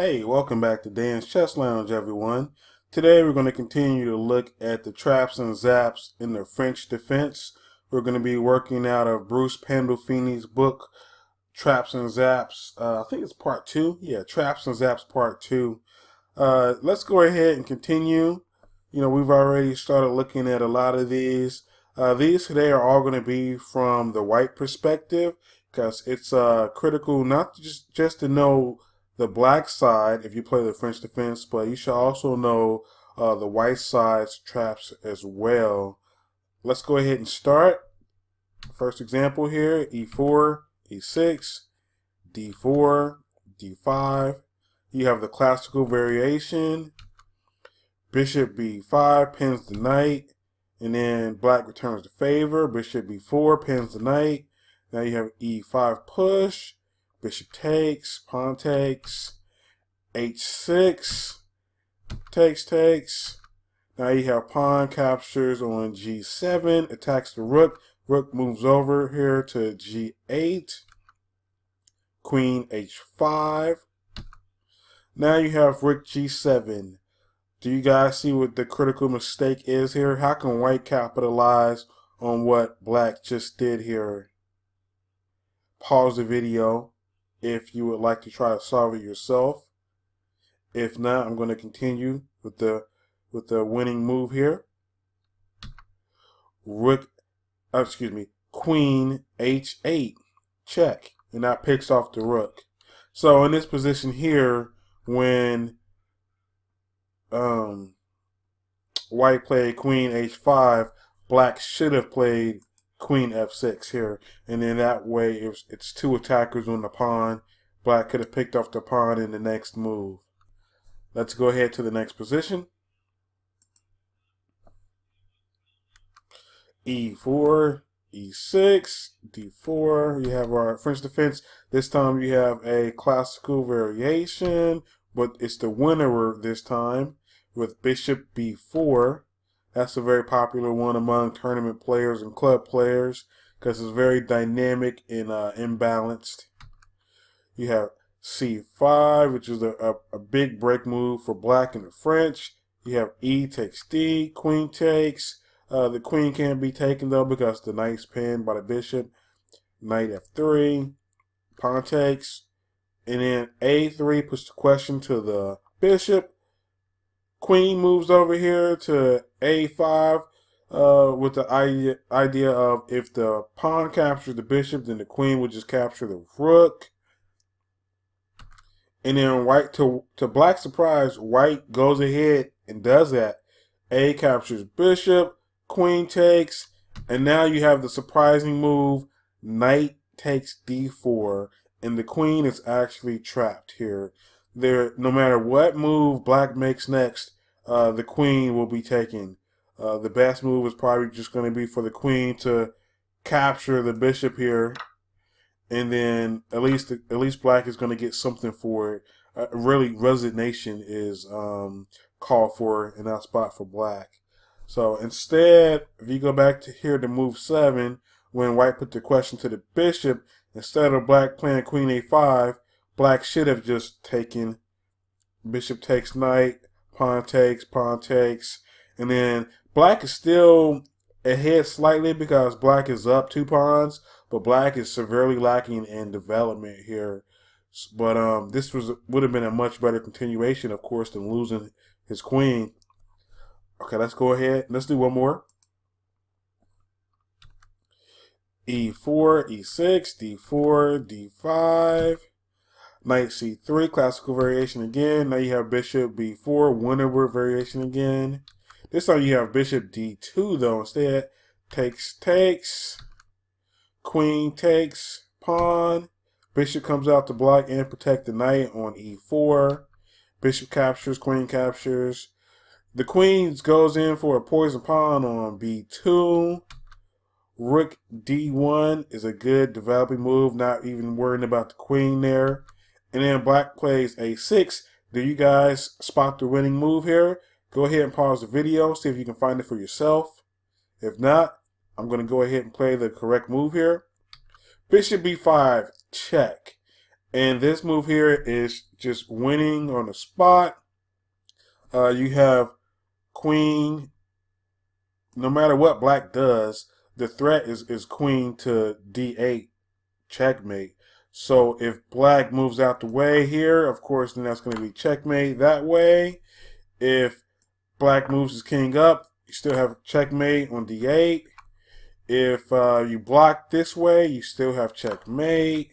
Hey, welcome back to Dan's Chess Lounge, everyone. Today we're going to continue to look at the traps and zaps in the French defense. We're going to be working out of Bruce Pandolfini's book, Traps and Zaps. I think it's part 2. Yeah, Traps and Zaps part 2. Let's go ahead and continue. We've already started looking at a lot of these. These today are all going to be from the white perspective because it's critical not just to know the black side if you play the French defense, but you should also know the white side's traps as well. Let's go ahead and start. First example here, e4, e6, d4, d5. You have the classical variation. Bishop b5 pins the knight, and then black returns the favor. Bishop b4 pins the knight. Now you have e5 push. Bishop takes, pawn takes, h6, takes. Now you have pawn captures on g7, attacks the rook. Rook moves over here to g8, queen h5. Now you have rook g7. Do you guys see what the critical mistake is here? How can white capitalize on what black just did here? Pause the video if you would like to try to solve it yourself. If not, I'm going to continue with the winning move here. Queen h8, check, and that picks off the rook. So in this position here, when white played queen h5, black should have played queen f6 here, and then that way it's two attackers on the pawn. Black could have picked off the pawn in the next move. Let's go ahead to the next position. e4, e6, d4. You have our French defense. This time you have a classical variation, but it's the winner this time with bishop b4. That's a very popular one among tournament players and club players because it's very dynamic and imbalanced. You have c5, which is a big break move for black in the French. You have e takes d, queen takes. The queen can't be taken though because the knight's pinned by the bishop. Knight f3, pawn takes, and then a3 puts the question to the bishop. Queen moves over here to a5 with the idea of if the pawn captures the bishop, then the queen would just capture the rook. And then white, to black's surprise, white goes ahead and does that. A captures bishop, queen takes, and now you have the surprising move, knight takes d4, and the queen is actually trapped here. No matter what move black makes next, the queen will be taken. The best move is probably just going to be for the queen to capture the bishop here, and then at least black is going to get something for it. Really, resignation is called for in that spot for black. So instead, if you go back to here to move 7, when white put the question to the bishop, instead of black playing queen a5, black should have just taken bishop takes knight, pawn takes, and then black is still ahead slightly because black is up 2 pawns, but black is severely lacking in development here. But this would have been a much better continuation, of course, than losing his queen. Okay, let's go ahead. Let's do one more. e4, e6, d4, d5. Knight c3, classical variation again. Now you have bishop b4, winnerward variation again. This time you have bishop d2 though. Instead, takes, queen takes, pawn. Bishop comes out to block and protect the knight on e4. Bishop captures, queen captures. The queen goes in for a poison pawn on b2. Rook d1 is a good developing move, not even worrying about the queen there. And then black plays a6. Do you guys spot the winning move here? Go ahead and pause the video, see if you can find it for yourself. If not, I'm going to go ahead and play the correct move here. Bishop b5, check. And this move here is just winning on the spot. You have queen. No matter what black does, the threat is queen to d8, checkmate. So if black moves out the way here, of course, then that's going to be checkmate that way. If black moves his king up, you still have checkmate on d8. If you block this way, you still have checkmate.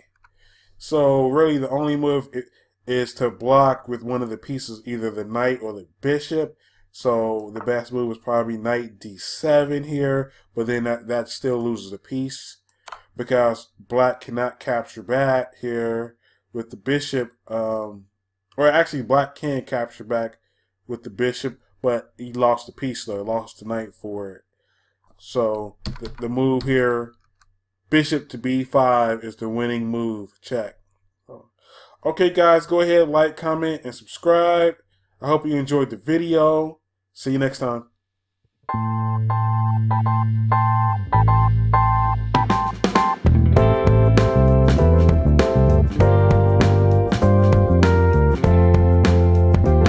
So really the only move is to block with one of the pieces, either the knight or the bishop. So the best move is probably knight d7 here, but then that still loses a piece because black cannot capture back here with the bishop. Or actually black can capture back with the bishop, but he lost the piece though, lost the knight for it. So the move here, bishop to b5, is the winning move. Check. Okay, guys, go ahead, like, comment, and subscribe. I hope you enjoyed the video. See you next time.